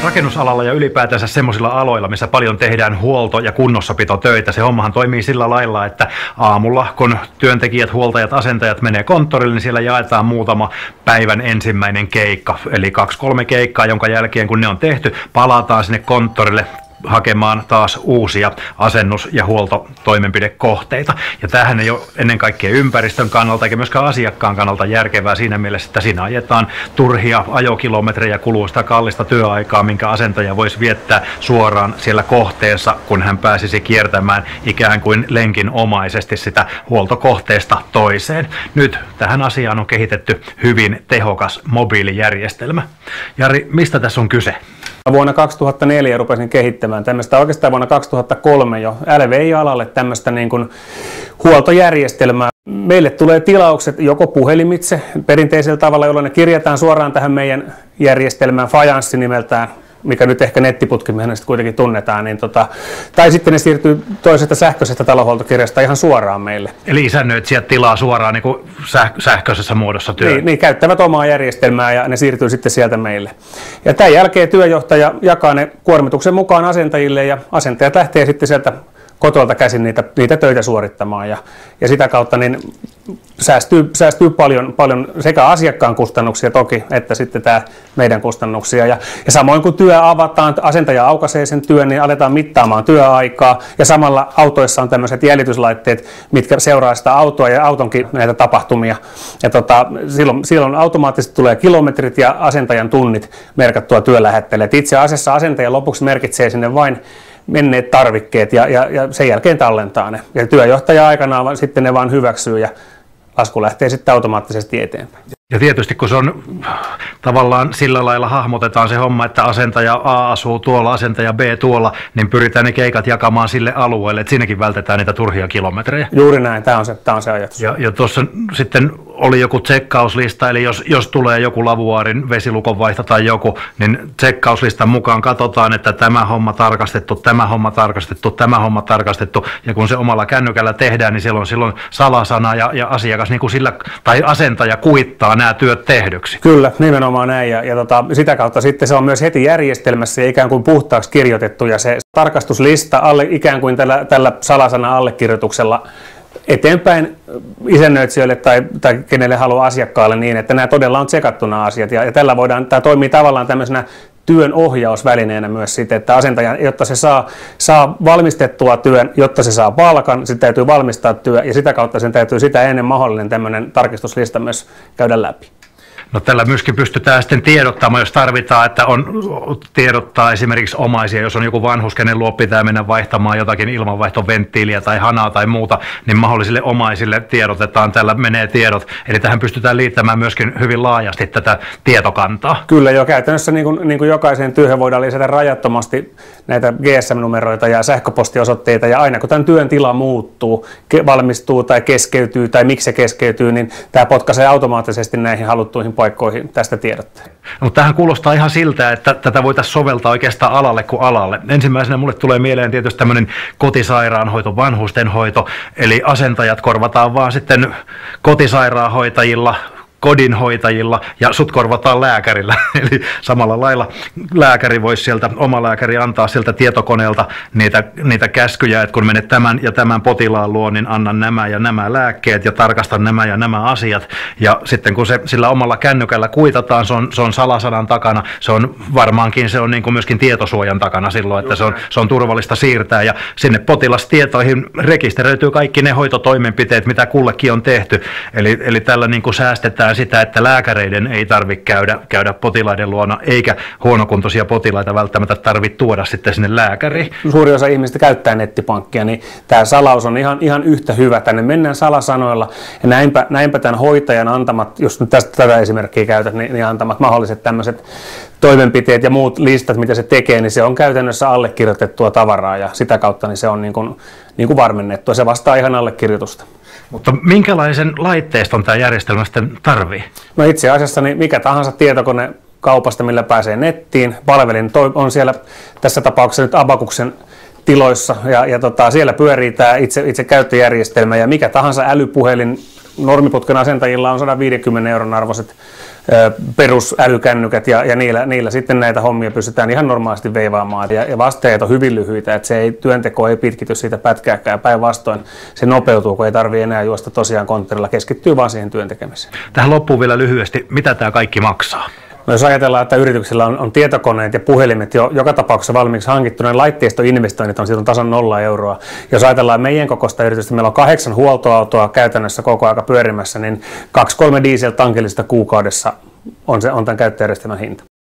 Rakennusalalla ja ylipäätänsä semmoisilla aloilla, missä paljon tehdään huolto- ja kunnossapitotöitä, se hommahan toimii sillä lailla, että aamulla, kun työntekijät, huoltajat, asentajat menee konttorille, niin siellä jaetaan muutama päivän ensimmäinen keikka, eli 2-3 keikkaa, jonka jälkeen kun ne on tehty, palataan sinne konttorille hakemaan taas uusia asennus- ja huoltotoimenpidekohteita. Ja tämähän ei ole ennen kaikkea ympäristön kannalta eikä myöskään asiakkaan kannalta järkevää siinä mielessä, että siinä ajetaan turhia ajokilometrejä, kuluu sitä kallista työaikaa, minkä asentaja voisi viettää suoraan siellä kohteessa, kun hän pääsisi kiertämään ikään kuin lenkinomaisesti sitä huoltokohteesta toiseen. Nyt tähän asiaan on kehitetty hyvin tehokas mobiilijärjestelmä. Jari, mistä tässä on kyse? Vuonna 2004 rupesin kehittämään tämmöistä, oikeastaan vuonna 2003 jo LVI-alalle tämmöistä niin kuin huoltojärjestelmää. Meille tulee tilaukset joko puhelimitse perinteisellä tavalla, jolloin ne kirjataan suoraan tähän meidän järjestelmään, Fajanssi nimeltään, mikä nyt ehkä nettiputki, mehän sitten kuitenkin tunnetaan, niin tai sitten ne siirtyy toisesta sähköisestä talonhuoltokirjasta ihan suoraan meille. Eli isännöitsijät tilaa suoraan niin kuin sähköisessä muodossa työn? Niin, käyttävät omaa järjestelmää ja ne siirtyy sitten sieltä meille. Ja tämän jälkeen työjohtaja jakaa ne kuormituksen mukaan asentajille ja asentajat lähtee sitten sieltä kotolta käsin niitä töitä suorittamaan ja sitä kautta niin säästyy paljon sekä asiakkaan kustannuksia toki, että sitten tämä meidän kustannuksia. Ja samoin kun työ avataan, asentaja aukaisee sen työn, niin aletaan mittaamaan työaikaa ja samalla autoissa on tämmöiset jäljityslaitteet, mitkä seuraa sitä autoa ja autonkin näitä tapahtumia. Ja silloin automaattisesti tulee kilometrit ja asentajan tunnit merkattua työlähetteelle. Itse asiassa asentaja lopuksi merkitsee sinne vain menneet tarvikkeet ja sen jälkeen tallentaa ne. Ja työjohtaja aikanaan sitten ne vaan hyväksyy ja lasku lähtee sitten automaattisesti eteenpäin. Ja tietysti kun se on tavallaan sillä lailla hahmotetaan se homma, että asentaja A asuu tuolla, asentaja B tuolla, niin pyritään ne keikat jakamaan sille alueelle, että siinäkin vältetään niitä turhia kilometrejä. Juuri näin, tämä on se ajatus. Ja tuossa sitten oli joku tsekkauslista, eli jos tulee joku lavuaarin vesilukonvaihto tai joku, niin tsekkauslistan mukaan katsotaan, että tämä homma tarkastettu, tämä homma tarkastettu, tämä homma tarkastettu, ja kun se omalla kännykällä tehdään, niin siellä on silloin salasana ja asiakas niin kuin sillä, tai asentaja kuittaa nämä työt tehdyksi. Kyllä, nimenomaan näin, ja sitä kautta sitten se on myös heti järjestelmässä ja ikään kuin puhtaaksi kirjoitettu, ja se tarkastuslista ikään kuin tällä salasana allekirjoituksella eteenpäin isännöitsijöille tai kenelle haluaa asiakkaalle niin, että nämä todella on tsekattu asiat, ja tällä tämä toimii tavallaan tämmöisenä työn ohjausvälineenä myös siitä, että asentaja, jotta se saa valmistettua työn, jotta se saa palkan, sitten täytyy valmistaa työ ja sitä kautta sen täytyy sitä ennen mahdollinen tämmöinen tarkistuslista myös käydä läpi. No tällä myöskin pystytään sitten tiedottamaan, jos tarvitaan, että on tiedottaa esimerkiksi omaisia, jos on joku vanhus, kenen luo pitää mennä vaihtamaan jotakin ilmanvaihtoventtiiliä tai hanaa tai muuta, niin mahdollisille omaisille tiedotetaan, tällä menee tiedot. Eli tähän pystytään liittämään myöskin hyvin laajasti tätä tietokantaa. Kyllä jo, käytännössä niin kuin jokaiseen työhön voidaan lisätä rajattomasti näitä GSM-numeroita ja sähköpostiosoitteita, ja aina kun tämän työn tila muuttuu, valmistuu tai keskeytyy tai miksi se keskeytyy, niin tämä potkaisee automaattisesti näihin haluttuihin paikkoihin tästä tiedottaa. No, tähän kuulostaa ihan siltä, että tätä voitaisiin soveltaa oikeastaan alalle kuin alalle. Ensimmäisenä mulle tulee mieleen tietysti tämmöinen kotisairaanhoito, vanhustenhoito, eli asentajat korvataan vaan sitten kotisairaanhoitajilla, kodinhoitajilla ja sut korvataan lääkärillä. Eli samalla lailla lääkäri voisi sieltä, oma lääkäri antaa sieltä tietokoneelta niitä käskyjä, että kun menet tämän ja tämän potilaan luo, niin anna nämä ja nämä lääkkeet ja tarkasta nämä ja nämä asiat. Ja sitten kun se sillä omalla kännykällä kuitataan, se on salasanan takana, varmaankin se on niin kuin myöskin tietosuojan takana silloin, että se on turvallista siirtää. Ja sinne potilastietoihin rekisteröityy kaikki ne hoitotoimenpiteet, mitä kullekin on tehty. Eli tällä niin kuin säästetään sitä, että lääkäreiden ei tarvitse käydä potilaiden luona, eikä huonokuntoisia potilaita välttämättä tarvitse tuoda sitten sinne lääkäriin. Suuri osa ihmistä käyttää nettipankkia, niin tämä salaus on ihan yhtä hyvä. Tänne mennään salasanoilla, ja näinpä tämän hoitajan antamat, jos nyt tätä esimerkkiä käytät, niin antamat mahdolliset tämmöiset toimenpiteet ja muut listat, mitä se tekee, niin se on käytännössä allekirjoitettua tavaraa, ja sitä kautta niin se on niin kuin varmennettua. Se vastaa ihan allekirjoitusta. Mutta minkälaisen laitteiston tämä järjestelmä sitten tarvii? No itse asiassa niin mikä tahansa tietokone kaupasta, millä pääsee nettiin. Palvelin on siellä tässä tapauksessa nyt Abacuksen tiloissa ja siellä pyörii tämä itse käyttöjärjestelmä ja mikä tahansa älypuhelin. Normiputken asentajilla on 150 € arvoiset perusälykännykät ja niillä sitten näitä hommia pystytään ihan normaalisti veivaamaan ja vasteajat on hyvin lyhyitä, että työnteko ei pitkity siitä pätkääkään, päinvastoin se nopeutuu, kun ei tarvitse enää juosta tosiaan konttorilla, keskittyy vaan siihen työn tekemiseen. Tähän loppuun vielä lyhyesti, mitä tämä kaikki maksaa? No jos ajatellaan, että yrityksillä on tietokoneet ja puhelimet jo joka tapauksessa valmiiksi hankittuna, niin laitteistoinvestoinnit on siitä tasan 0 euroa. Jos ajatellaan meidän kokoista yritystä, meillä on 8 huoltoautoa käytännössä koko aika pyörimässä, niin 2-3 diesel-tankillista kuukaudessa on tämän käyttöjärjestelmän hinta.